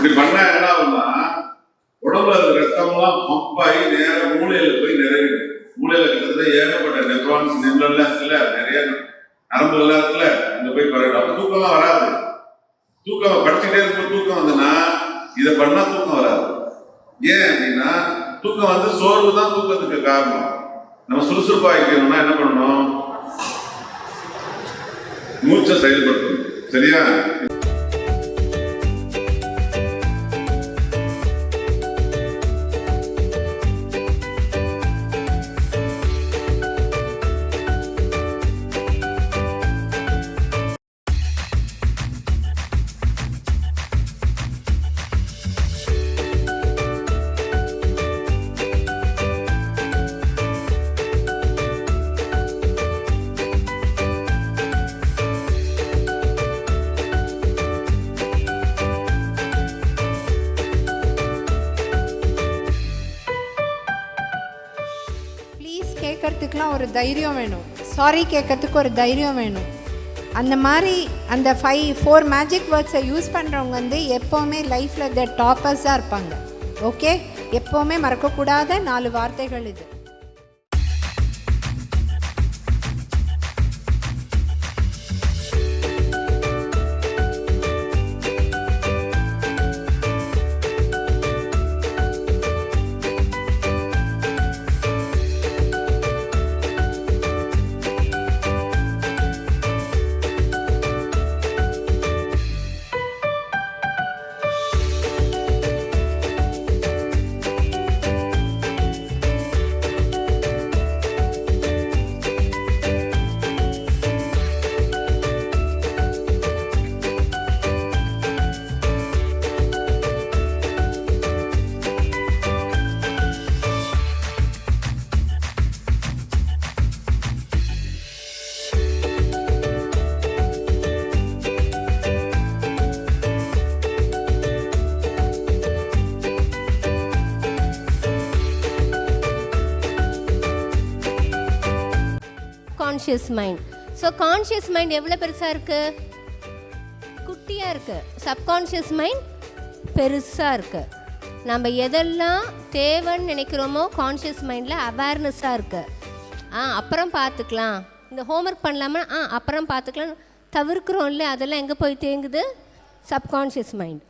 இப்படி பண்ணா என்ன ஆகும்னா உடம்புல இருக்கிற ரத்தம்லாம் பம்பாகி நேரம் மூளையில போய் நிறைவேறும். மூளையில கிட்டத்தட்ட ஏகப்பட்ட நெப்ரான்ஸ் நெல்லெல்லாம் இருக்குல்ல, நிறைய நரம்புகள்லாம் இருக்குல்ல, அங்க போய் பரவாயில்ல. அப்ப தூக்கம்லாம் வராது. தூக்கம் படிச்சுட்டே இருக்கும் தூக்கம் வந்துன்னா இதை பண்ணா தூக்கம் வராது. ஏன் அப்படின்னா தூக்கம் வந்து சோர்வு தான் தூக்கத்துக்கு காரணம். நம்ம சுறுசுறுப்பா வைக்கணும்னா என்ன பண்ணணும்? மூச்சை செயல்படுத்தணும். சரியா? கேட்கறதுக்குலாம் ஒரு தைரியம் வேணும், சாரி கேட்கறதுக்கு ஒரு தைரியம் வேணும். அந்த மாதிரி அந்த 4 மேஜிக் வேர்ட்ஸை யூஸ் பண்ணுறவங்க வந்து எப்போவுமே லைஃப்பில் த டாப்பர்ஸாக இருப்பாங்க. ஓகே, எப்போவுமே மறக்கக்கூடாத 4 வார்த்தைகள் இது. Conscious mind. So conscious mind எவ்வளோ பெருசாக இருக்குது? குட்டியாக இருக்குது. சப்கான்ஷியஸ் மைண்ட் பெருசாக இருக்குது. நம்ம எதெல்லாம் தேவைன்னு நினைக்கிறோமோ கான்ஷியஸ் மைண்டில் அவேர்னஸாக இருக்குது. அப்புறம் பார்த்துக்கலாம், இந்த ஹோம்ஒர்க் பண்ணலாமா, அப்புறம் பார்த்துக்கலாம் தவிர்க்கிறோம்ல, அதெல்லாம் எங்கே போய் தேங்குது? Subconscious mind.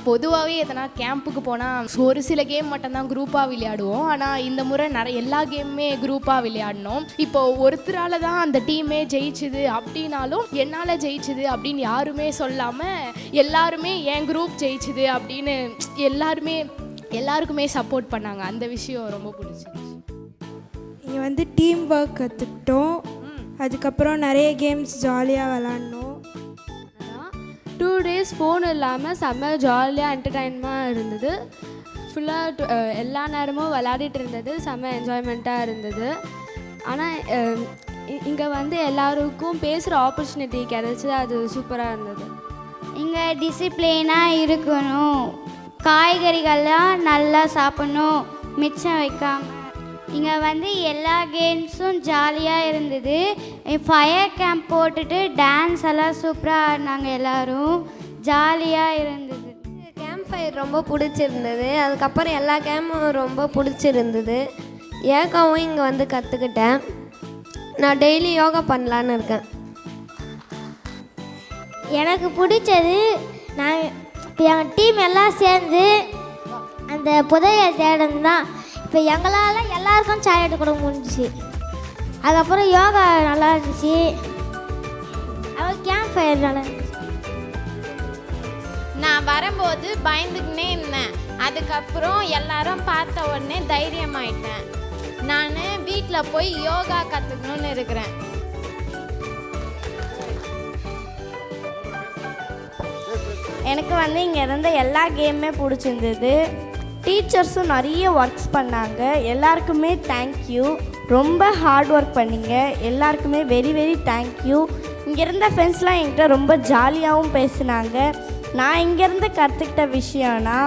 பொதுவாகவே எதனா கேம்புக்கு போனால் ஒரு சில கேம் மட்டும்தான் குரூப்பாக விளையாடுவோம். ஆனால் இந்த முறை எல்லா கேமுமே குரூப்பாக விளையாடினோம். இப்போது ஒருத்தரால் தான் அந்த டீமே ஜெயிச்சுது அப்படின்னாலும் என்னால் ஜெயிச்சுது அப்படின்னு யாருமே சொல்லாமல் எல்லாருமே என் குரூப் ஜெயிச்சுது அப்படின்னு எல்லாருக்குமே சப்போர்ட் பண்ணாங்க. அந்த விஷயம் ரொம்ப பிடிச்சிருச்சு. இங்கே வந்து டீம் ஒர்க் கற்றுக்கிட்டோம். அதுக்கப்புறம் நிறைய கேம்ஸ் ஜாலியாக விளாட்னோம். 2 days ஃபோன் இல்லாமல் செம்ம ஜாலியாக என்டர்டைன்மெண்ட்டாக இருந்தது. ஃபுல்லாக எல்லா நேரமும் விளையாடிட்டு இருந்தது, செம்ம என்ஜாய்மெண்ட்டாக இருந்தது. ஆனால் இங்கே வந்து எல்லாருக்கும் பேசுகிற ஆப்பர்ச்சுனிட்டி கிடச்சி அது சூப்பராக இருந்தது. இங்கே டிசிப்ளினாக இருக்கணும், காய்கறிகள்லாம் நல்லா சாப்பிடணும், மிச்சம் வைக்காமல். இங்கே வந்து எல்லா கேம்ஸும் ஜாலியாக இருந்தது. ஃபயர் கேம்ப் போட்டுட்டு டான்ஸ் எல்லாம் சூப்பராக ஆடினாங்க, எல்லோரும் ஜாலியாக இருந்தது. கேம்ப் ஃபயர் ரொம்ப பிடிச்சிருந்தது. அதுக்கப்புறம் எல்லா கேமும் ரொம்ப பிடிச்சிருந்தது. யோகாவும் இங்கே வந்து கற்றுக்கிட்டேன். நான் டெய்லி யோகா பண்ணலான்னு இருக்கேன். எனக்கு பிடிச்சது நாங்கள் எங்கள் டீம் எல்லாம் சேர்ந்து அந்த புதைய தேடம் தான். இப்போ எங்களால் எல்லாருக்கும் சாக்லேட் கொடுக்க முடிஞ்சிச்சு. அதுக்கப்புறம் யோகா நல்லா இருந்துச்சு. அப்புறம் கேம்ப் ஃபயர் நல்லா இருந்துச்சு. நான் வரும்போது பயந்துக்கினே இருந்தேன். அதுக்கப்புறம் எல்லாரும் பார்த்த உடனே தைரியமாயிட்டேன். நான் வீட்டில் போய் யோகா கற்றுக்கணுன்னு இருக்கிறேன். எனக்கு வந்து இங்கே இருந்த எல்லா கேமுமே பிடிச்சிருந்தது. டீச்சர்ஸும் நிறைய ஒர்க்ஸ் பண்ணாங்க. எல்லாருக்குமே தேங்க்யூ. ரொம்ப ஹார்ட் ஒர்க் பண்ணிங்க. எல்லாருக்குமே வெரி வெரி தேங்க்யூ. இங்கே இருந்த ஃப்ரெண்ட்ஸ்லாம் என்கிட்ட ரொம்ப ஜாலியாகவும் பேசினாங்க. நான் இங்கேருந்து கற்றுக்கிட்ட விஷயம்னா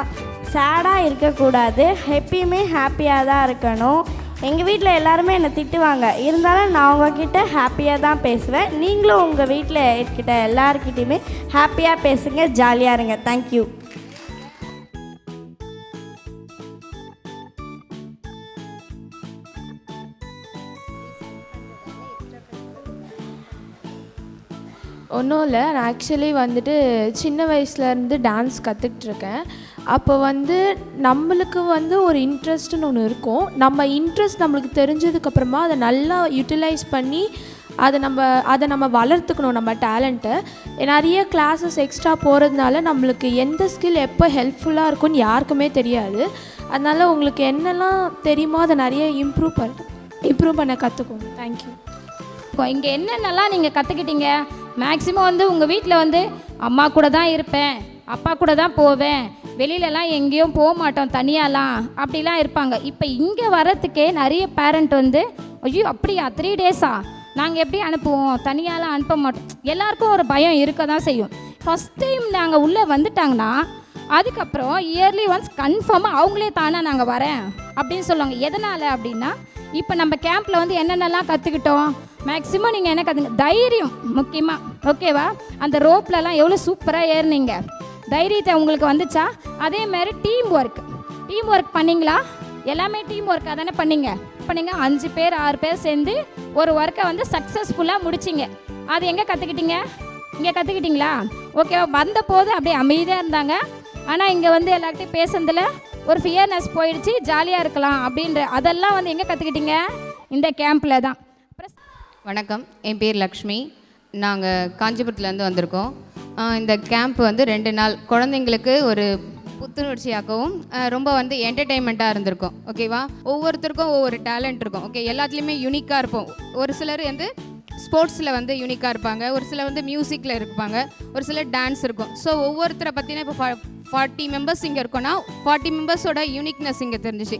சேடாக இருக்கக்கூடாது, எப்பயுமே ஹாப்பியாக தான் இருக்கணும். எங்கள் வீட்டில் எல்லாருமே என்னை திட்டுவாங்க, இருந்தாலும் நான் உங்ககிட்ட ஹாப்பியாக தான் பேசுவேன். நீங்களும் உங்கள் வீட்டில் இருக்கிட்ட எல்லாருக்கிட்டையுமே ஹாப்பியாக பேசுங்க, ஜாலியாக இருங்க. தேங்க்யூ. ஒன்றும் இல்லை, நான் ஆக்சுவலி வந்துட்டு சின்ன வயசுலேருந்து டான்ஸ் கற்றுட்ருக்கேன். அப்போ வந்து நம்மளுக்கு வந்து ஒரு இன்ட்ரெஸ்ட்டுன்னு ஒன்று இருக்கும். நம்ம இன்ட்ரெஸ்ட் நம்மளுக்கு தெரிஞ்சதுக்கப்புறமா அதை நல்லா யூட்டிலைஸ் பண்ணி அதை நம்ம வளர்த்துக்கணும், நம்ம டேலண்ட்டை. நிறைய கிளாஸஸ் எக்ஸ்ட்ரா போகிறதுனால நம்மளுக்கு எந்த ஸ்கில் எப்போ ஹெல்ப்ஃபுல்லாக இருக்கும்னு யாருக்குமே தெரியாது. அதனால் உங்களுக்கு என்னெல்லாம் தெரியுமோ அதை நிறைய இம்ப்ரூவ் பண்ண கற்றுக்கோங்க. தேங்க்யூ. இங்கே என்னென்னலாம் நீங்கள் கற்றுக்கிட்டீங்க? மேக்ஸிமம் வந்து உங்கள் வீட்டில் வந்து அம்மா கூட தான் இருப்பேன், அப்பா கூட தான் போவேன், வெளியிலலாம் எங்கேயும் போக மாட்டோம் தனியாலாம் அப்படிலாம் இருப்பாங்க. இப்போ இங்கே வரத்துக்கே நிறைய பேரண்ட் வந்து ஐயோ அப்படியா 3 டேஸா நாங்கள் எப்படி அனுப்புவோம், தனியாலாம் அனுப்ப மாட்டோம். எல்லாருக்கும் ஒரு பயம் இருக்க தான் செய்யும். ஃபஸ்ட் டைம் நாங்கள் உள்ளே வந்துட்டாங்கன்னா அதுக்கப்புறம் இயர்லி ஒன்ஸ் கன்ஃபார்மாக அவங்களே தானே நாங்கள் வரேன் அப்படின்னு சொல்லுவாங்க. எதனால் அப்படின்னா இப்போ நம்ம கேம்பில் வந்து என்னென்னலாம் கற்றுக்கிட்டோம், மேக்ஸிமம் நீங்கள் என்ன கற்றுங்க, தைரியம் முக்கியமாக. ஓகேவா? அந்த ரோப்லலாம் எவ்வளோ சூப்பராக ஏறினீங்க, தைரியத்தை உங்களுக்கு வந்துச்சா? அதேமாதிரி டீம் ஒர்க் பண்ணிங்களா? எல்லாமே டீம் ஒர்க்காக தானே பண்ணீங்க. 5 பேர் 6 பேர் சேர்ந்து ஒரு ஒர்க்கை வந்து சக்ஸஸ்ஃபுல்லாக முடிச்சிங்க. அது எங்கே கற்றுக்கிட்டீங்க? இங்கே கற்றுக்கிட்டிங்களா? ஓகேவா? வந்த போது அப்படியே அமைதியாக இருந்தாங்க. ஆனால் இங்கே வந்து எல்லார்கிட்டையும் பேசுனதில் ஒரு ஃபியர்னஸ் போயிடுச்சு, ஜாலியாக இருக்கலாம் அப்படின்ற அதெல்லாம் வந்து எங்கே கற்றுக்கிட்டீங்க? இந்த கேம்பில் தான். வணக்கம், என் பேர் லக்ஷ்மி. நாங்கள் காஞ்சிபுரத்துலேருந்து வந்திருக்கோம். இந்த கேம்ப் வந்து 2 நாள் குழந்தைங்களுக்கு ஒரு புத்துணர்ச்சியாகவும் ரொம்ப வந்து என்டர்டெயின்மெண்ட்டாக இருந்திருக்கும். ஓகேவா? ஒவ்வொருத்தருக்கும் ஒவ்வொரு டேலண்ட் இருக்கும். ஓகே, எல்லாத்துலேயுமே யூனிக்காக இருப்போம். ஒரு சிலர் வந்து ஸ்போர்ட்ஸில் வந்து யூனிக்காக இருப்பாங்க, ஒரு சிலர் வந்து மியூசிக்கில் இருப்பாங்க, ஒரு சிலர் டான்ஸ் இருக்கும். ஸோ ஒவ்வொருத்தரை பற்றினா இப்போ 40 மெம்பர்ஸ் இங்கே இருக்கோன்னா 40 மெம்பர்ஸோட யூனிக்னஸ் இங்கே தெரிஞ்சிச்சு.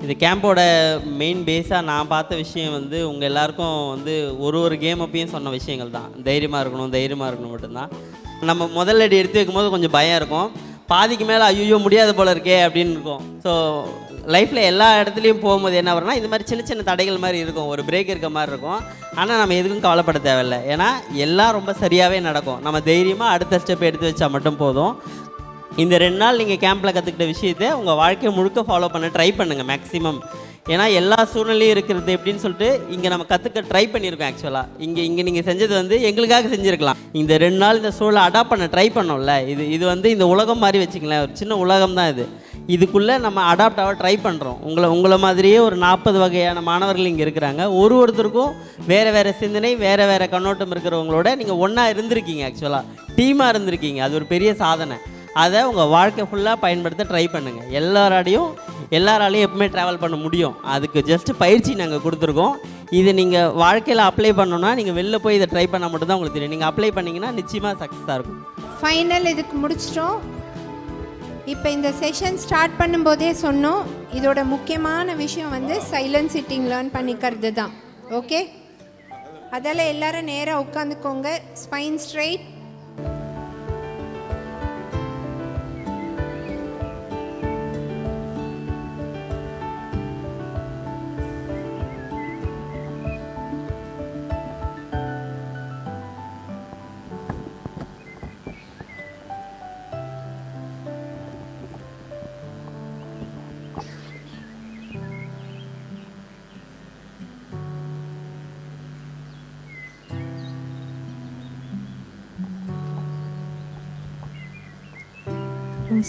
இது கேம்போட மெயின் பேஸாக நான் பார்த்த விஷயம் வந்து உங்கள் எல்லாருக்கும் வந்து ஒரு கேம் அப்பயும் சொன்ன விஷயங்கள் தான். தைரியமாக இருக்கணும் மட்டும்தான். நம்ம முதல் அடி எடுத்து வைக்கும்போது கொஞ்சம் பயம் இருக்கும், பாதிக்கு மேலே ஐயோ முடியாத போல இருக்கே அப்படின்னு இருக்கும். ஸோ லைஃப்பில் எல்லா இடத்துலையும் போகும்போது என்ன வரும்னா இந்த மாதிரி சின்ன சின்ன தடைகள் மாதிரி இருக்கும், ஒரு பிரேக் இருக்க மாதிரி இருக்கும். ஆனால் நம்ம எதுக்கும் கவலைப்பட தேவையில்லை, ஏன்னா எல்லாம் ரொம்ப சரியாகவே நடக்கும். நம்ம தைரியமாக அடுத்த ஸ்டெப் எடுத்து வச்சா மட்டும் போதும். இந்த 2 நாள் நீங்கள் கேம்பில் கற்றுக்கிட்ட விஷயத்தை உங்கள் வாழ்க்கையை முழுக்க ஃபாலோ பண்ண ட்ரை பண்ணுங்கள் மேக்ஸிமம். ஏன்னா எல்லா சூழ்நிலையும் இருக்கிறது எப்படின்னு சொல்லிட்டு இங்கே நம்ம கற்றுக்க ட்ரை பண்ணியிருக்கோம். ஆக்சுவலாக இங்கே நீங்கள் செஞ்சது வந்து எங்களுக்காக செஞ்சுருக்கலாம். இந்த 2 நாள் இந்த சூழலை அடாப்ட் பண்ண ட்ரை பண்ணோம்ல, இது வந்து இந்த உலகம் மாதிரி வச்சுங்களேன், ஒரு சின்ன உலகம் தான் இது. இதுக்குள்ளே நம்ம அடாப்ட் ஆக ட்ரை பண்ணுறோம். உங்களை மாதிரியே ஒரு 40 வகையான மாணவர்கள் இங்கே இருக்கிறாங்க. ஒருத்தருக்கும் வேறு சிந்தனை, வேறு கண்ணோட்டம் இருக்கிறவங்களோட நீங்கள் ஒன்றா இருந்திருக்கீங்க. ஆக்சுவலாக டீமாக இருந்திருக்கீங்க. அது ஒரு பெரிய சாதனை. அதை உங்கள் வாழ்க்கை ஃபுல்லாக பயன்படுத்த ட்ரை பண்ணுங்கள். எல்லாராலையும் எப்பவுமே ட்ராவல் பண்ண முடியும். அதுக்கு ஜஸ்ட்டு பயிற்சி நாங்கள் கொடுத்துருக்கோம். இது நீங்கள் வாழ்க்கையில் அப்ளை பண்ணணும்னா நீங்கள் வெளில போய் இதை ட்ரை பண்ணால் மட்டும்தான் உங்களுக்கு தெரியும். நீங்கள் அப்ளை பண்ணிங்கன்னா நிச்சயமாக சக்ஸஸாக இருக்கும். ஃபைனல் இதுக்கு முடிச்சிட்டோம். இப்போ இந்த செஷன் ஸ்டார்ட் பண்ணும்போதே சொன்னோம், இதோட முக்கியமான விஷயம் வந்து சைலன்ட் சிட்டிங் லேர்ன் பண்ணிக்கிறது தான். ஓகே, அதெல்லாம் எல்லாரும் நேராக உட்காந்துக்கோங்க, spine straight.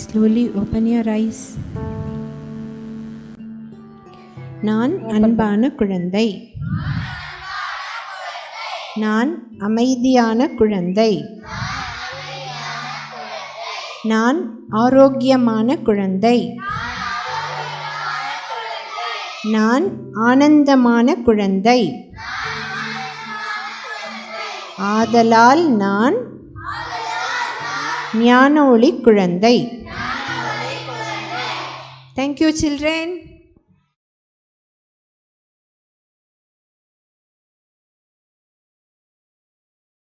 Slowly open your eyes. நான் அன்பான குழந்தை. நான் அமைதியான குழந்தை. நான் ஆரோக்கியமான குழந்தை. நான் ஆனந்தமான குழந்தை. ஆதலால் நான் ஞான ஒளி குழந்தை. Thank you, children.